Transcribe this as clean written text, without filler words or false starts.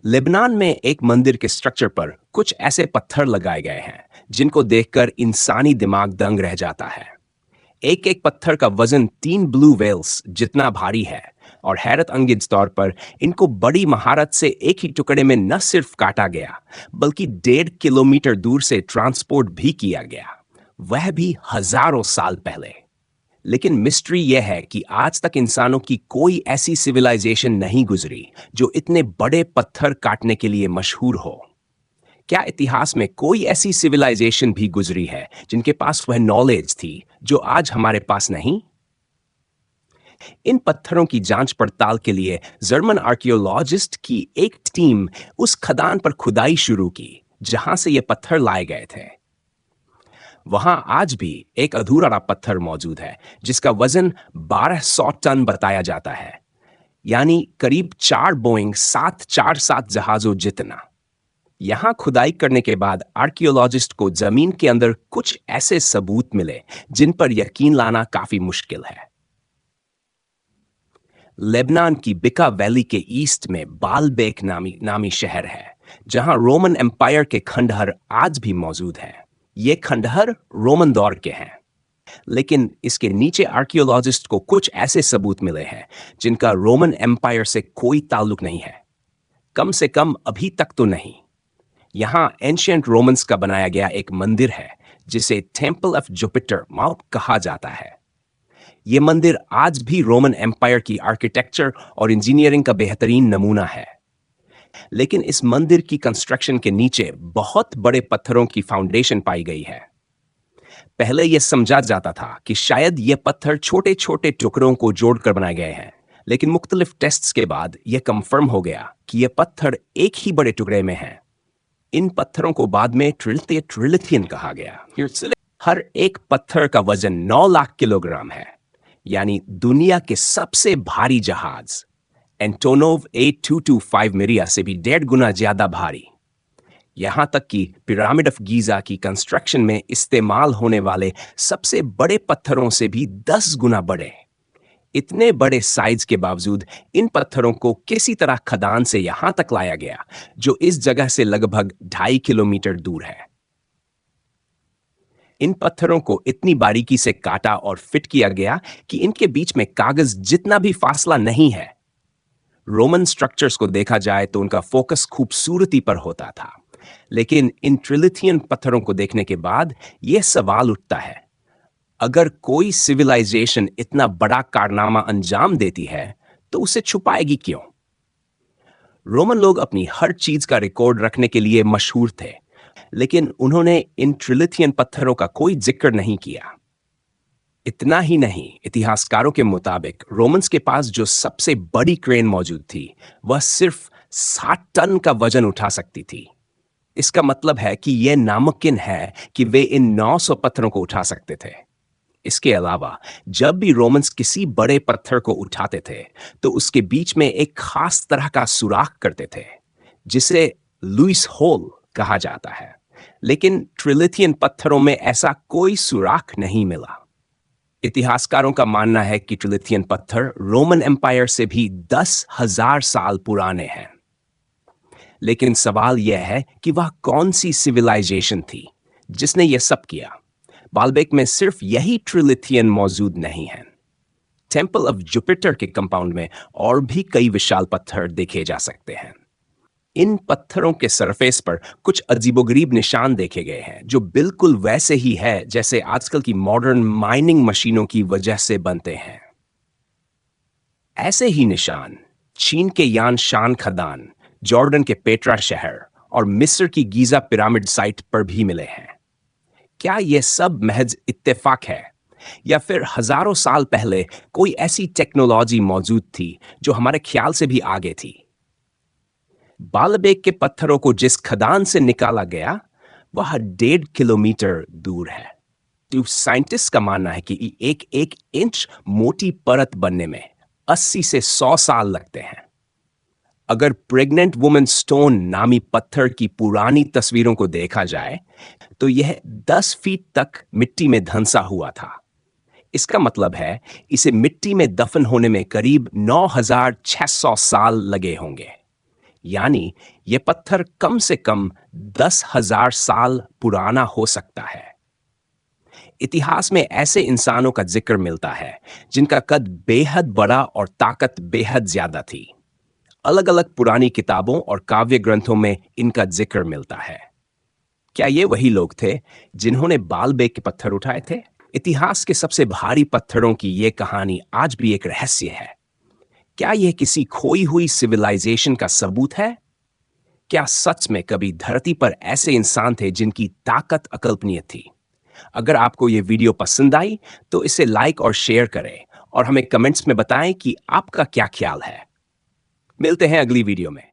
Lebanon में एक मंदिर के स्ट्रक्चर पर कुछ ऐसे पत्थर लगाए गए हैं जिनको देखकर इंसानी दिमाग दंग रह जाता है। एक एक पत्थर का वजन 3 ब्लू व्हेल्स जितना भारी है और हैरत अंगेज तौर पर इनको बड़ी महारत से एक ही टुकड़े में न सिर्फ काटा गया बल्कि 1.5 किलोमीटर दूर से ट्रांसपोर्ट भी किया गया, वह भी हजारों साल पहले। लेकिन मिस्ट्री यह है कि आज तक इंसानों की कोई ऐसी सिविलाइजेशन नहीं गुजरी जो इतने बड़े पत्थर काटने के लिए मशहूर हो। क्या इतिहास में कोई ऐसी सिविलाइजेशन भी गुजरी है जिनके पास वह नॉलेज थी जो आज हमारे पास नहीं? इन पत्थरों की जांच पड़ताल के लिए जर्मन आर्कियोलॉजिस्ट की एक टीम उस खदान पर खुदाई शुरू की जहां से ये पत्थर लाए गए थे। वहां आज भी एक अधूरा पत्थर मौजूद है जिसका वजन 1200 टन बताया जाता है, यानी करीब 4 बोइंग 747 जहाजों जितना। यहां खुदाई करने के बाद आर्कियोलॉजिस्ट को जमीन के अंदर कुछ ऐसे सबूत मिले जिन पर यकीन लाना काफी मुश्किल है। लेबनान की बिका वैली के ईस्ट में बालबेक नामी शहर है जहां रोमन एम्पायर के खंडहर आज भी मौजूद हैं। ये खंडहर रोमन दौर के हैं, लेकिन इसके नीचे आर्कियोलॉजिस्ट को कुछ ऐसे सबूत मिले हैं जिनका रोमन एम्पायर से कोई ताल्लुक नहीं है, कम से कम अभी तक तो नहीं। यहां एंशिएंट रोमन्स का बनाया गया एक मंदिर है जिसे टेम्पल ऑफ जुपिटर माउंट कहा जाता है। यह मंदिर आज भी रोमन एम्पायर की आर्किटेक्चर और इंजीनियरिंग का बेहतरीन नमूना है, लेकिन इस मंदिर की कंस्ट्रक्शन के नीचे बहुत बड़े पत्थरों की फाउंडेशन पाई गई है। पहले यह समझा जाता था कि शायद ये पत्थर छोटे छोटे टुकड़ों को जोड़कर बनाए गए हैं, लेकिन मुख्तलिफ टेस्ट्स के बाद यह कंफर्म हो गया कि ये पत्थर एक ही बड़े टुकड़े में हैं। इन पत्थरों को बाद में ट्रिलिथियन कहा गया। हर एक पत्थर का वजन 9 लाख किलोग्राम है, यानी दुनिया के सबसे भारी जहाज एंटोनोव A225 मिरिया से भी 1.5 गुना ज्यादा भारी। यहां तक कि पिरामिड ऑफ गीजा की कंस्ट्रक्शन में इस्तेमाल होने वाले सबसे बड़े पत्थरों से भी 10 गुना बड़े। इतने बड़े साइज के बावजूद इन पत्थरों को किसी तरह खदान से यहां तक लाया गया जो इस जगह से लगभग 2.5 किलोमीटर दूर है। इन पत्थरों को इतनी बारीकी से काटा और फिट किया गया कि इनके बीच में कागज जितना भी फासला नहीं है। रोमन स्ट्रक्चर्स को देखा जाए तो उनका फोकस खूबसूरती पर होता था, लेकिन इन ट्रिलिथियन पत्थरों को देखने के बाद यह सवाल उठता है, अगर कोई सिविलाइजेशन इतना बड़ा कारनामा अंजाम देती है तो उसे छुपाएगी क्यों? रोमन लोग अपनी हर चीज का रिकॉर्ड रखने के लिए मशहूर थे, लेकिन उन्होंने इन ट्रिलिथियन पत्थरों का कोई जिक्र नहीं किया। इतना ही नहीं, इतिहासकारों के मुताबिक रोमन्स के पास जो सबसे बड़ी क्रेन मौजूद थी वह सिर्फ 60 टन का वजन उठा सकती थी। इसका मतलब है कि यह नामुमकिन है कि वे इन 900 पत्थरों को उठा सकते थे। इसके अलावा जब भी रोमन्स किसी बड़े पत्थर को उठाते थे तो उसके बीच में एक खास तरह का सुराख करते थे जिसे लुइस होल कहा जाता है, लेकिन ट्रिलिथियन पत्थरों में ऐसा कोई सुराख नहीं मिला। इतिहासकारों का मानना है कि ट्रिलिथियन पत्थर रोमन एम्पायर से भी 10,000 साल पुराने हैं। लेकिन सवाल यह है कि वह कौन सी सिविलाइजेशन थी जिसने यह सब किया? बालबेक में सिर्फ यही ट्रिलिथियन मौजूद नहीं है। टेम्पल ऑफ जुपिटर के कंपाउंड में और भी कई विशाल पत्थर देखे जा सकते हैं। इन पत्थरों के सरफेस पर कुछ अजीबोगरीब निशान देखे गए हैं जो बिल्कुल वैसे ही है जैसे आजकल की मॉडर्न माइनिंग मशीनों की वजह से बनते हैं। ऐसे ही निशान चीन के यान शान खदान, जॉर्डन के पेट्रा शहर और मिस्र की गीजा पिरामिड साइट पर भी मिले हैं। क्या यह सब महज इत्तेफाक है या फिर हजारों साल पहले कोई ऐसी टेक्नोलॉजी मौजूद थी जो हमारे ख्याल से भी आगे थी? बालबेक के पत्थरों को जिस खदान से निकाला गया वह 1.5 किलोमीटर दूर है। तो साइंटिस्ट का मानना है कि एक एक इंच मोटी परत बनने में 80 से 100 साल लगते हैं। अगर प्रेग्नेंट वुमन स्टोन नामी पत्थर की पुरानी तस्वीरों को देखा जाए तो यह 10 फीट तक मिट्टी में धंसा हुआ था। इसका मतलब है इसे मिट्टी में दफन होने में करीब 9,600 साल लगे होंगे। यानी ये पत्थर कम से कम 10,000 साल पुराना हो सकता है। इतिहास में ऐसे इंसानों का जिक्र मिलता है जिनका कद बेहद बड़ा और ताकत बेहद ज्यादा थी। अलग अलग पुरानी किताबों और काव्य ग्रंथों में इनका जिक्र मिलता है। क्या ये वही लोग थे जिन्होंने बालबेक के पत्थर उठाए थे? इतिहास के सबसे भारी पत्थरों की ये कहानी आज भी एक रहस्य है। क्या यह किसी खोई हुई सिविलाइजेशन का सबूत है? क्या सच में कभी धरती पर ऐसे इंसान थे जिनकी ताकत अकल्पनीय थी? अगर आपको यह वीडियो पसंद आई तो इसे लाइक और शेयर करें और हमें कमेंट्स में बताएं कि आपका क्या ख्याल है। मिलते हैं अगली वीडियो में।